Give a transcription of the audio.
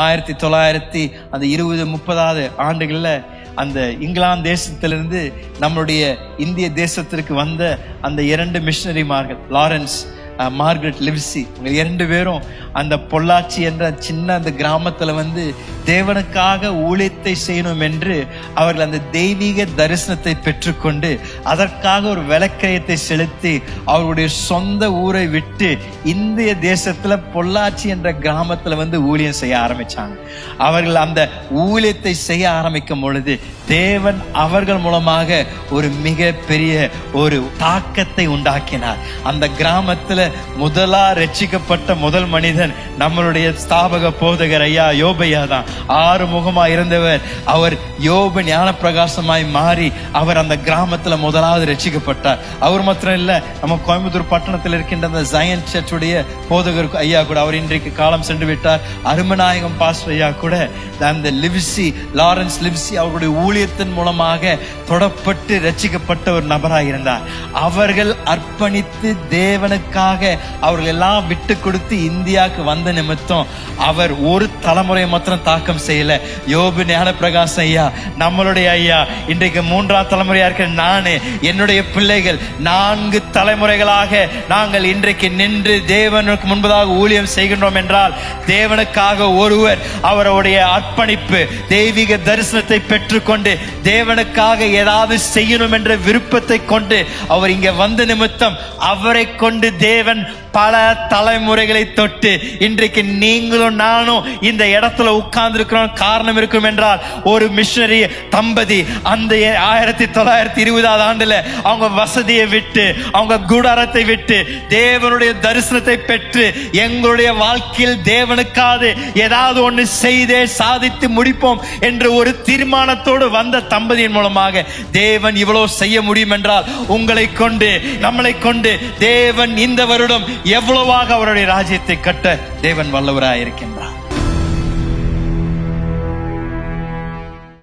1920-30 ஆண்டுகள்ல அந்த இங்கிலாந்து தேசத்திலிருந்து நம்மளுடைய இந்திய தேசத்திற்கு வந்த அந்த 2 மிஷனரிமார்கள், லாரன்ஸ், மார்கரெட் லிவ்சி, இவங்க 2 பேரும் அந்த பொள்ளாச்சி என்ற சின்ன அந்த கிராமத்துல வந்து தேவனுக்காக ஊழியத்தை செய்யணும் என்று அவர்கள் அந்த தெய்வீக தரிசனத்தை பெற்றுக்கொண்டு அதற்காக ஒரு விலைக்கிரயத்தை செலுத்தி அவருடைய சொந்த ஊரை விட்டு இந்திய தேசத்துல பொள்ளாச்சி என்ற கிராமத்துல வந்து ஊழியம் செய்ய ஆரம்பிச்சாங்க. அவர்கள் அந்த ஊழியத்தை செய்ய ஆரம்பிக்கும் பொழுது தேவன் அவர்கள் மூலமாக ஒரு மிக பெரிய ஒரு தாக்கத்தை உண்டாக்கினார். அந்த கிராமத்துல முதலா ரட்சிக்கப்பட்ட முதல் மனிதன் நம்மளுடைய ஸ்தாபக போதகர் ஐயா யோபையா தான். 6 முகமா இருந்தவர். அவர் யோபு ஞான பிரகாசமாய் மாறி அவர் அந்த கிராமத்துல முதலாவது ரட்சிக்கப்பட்டார். அவர் மாத்திரம் இல்ல, நம்ம கோயம்புத்தூர் பட்டணத்தில் இருக்கின்ற அந்த ஜயன் சர்ச்சுடைய போதகர் ஐயா கூட, அவர் இன்றைக்கு காலம் சென்று விட்டார். அருமநாயகம் பாஸ்டர் ஐயா கூட அந்த லிவ்சி, லாரன்ஸ் லிவ்சி அவருடைய ஊழியத்தின் மூலமாக தொடப்பட்டு ரட்சிக்கப்பட்ட ஒரு நபராக இருந்தார். அவர்கள் அர்ப்பணித்து தேவனுக்காக அவர்கள் எல்லாம் விட்டு கொடுத்து இந்தியாவுக்கு வந்த நிமித்தம் அவர் ஒரு தலைமுறை மாத்திரம் தாக்கம் செய்யல. யோபு ஞான பிரகாசம் ஐயா, நம்மளுடைய ஐயா, இன்றைக்கு 3ஆம் தலைமுறையா இருக்கிற நானு, என்னுடைய பிள்ளைகள் 4 தலைமுறைகளாக நாங்கள் இன்றைக்கு நின்று தேவனுக்கு முன்பதாக ஊழியம் செய்கின்றோம் என்றால் தேவனுக்காக ஒருவர் அவருடைய அர்ப்பணிப்பு, தெய்வீக தரிசனத்தை பெற்றுக்கொண்டு தேவனுக்காக ஏதாவது செய்யணும் என்ற விருப்பத்தை கொண்டு அவர் இங்க வந்த நிமித்தம் அவரை கொண்டு தேவன் பல தலைமுறைகளை தொட்டு இன்றைக்கு நீங்களும் நானும் இந்த இடத்துல உட்கார்ந்து இருக்கிறோம். காரணம் இருக்கும் என்றால் ஒரு மிஷனரி தம்பதி அந்த 1920 ஆண்டுல அவங்க வசதியை விட்டு, அவங்க கூடாரத்தை விட்டு தேவனுடைய தரிசனத்தை பெற்று எங்களுடைய வாழ்க்கையில் தேவனுக்காக ஏதாவது ஒன்று செய்தே சாதித்து முடிப்போம் என்ற ஒரு தீர்மானத்தோடு வந்த தம்பதியின் மூலமாக தேவன் இவ்வளவு செய்ய முடியும் என்றால் உங்களை கொண்டு, நம்மளை கொண்டு தேவன் இந்த வருடம் எவ்வளவாக அவருடைய ராஜ்யத்தை கட்ட தேவன் வல்லவராயிருக்கின்றார்.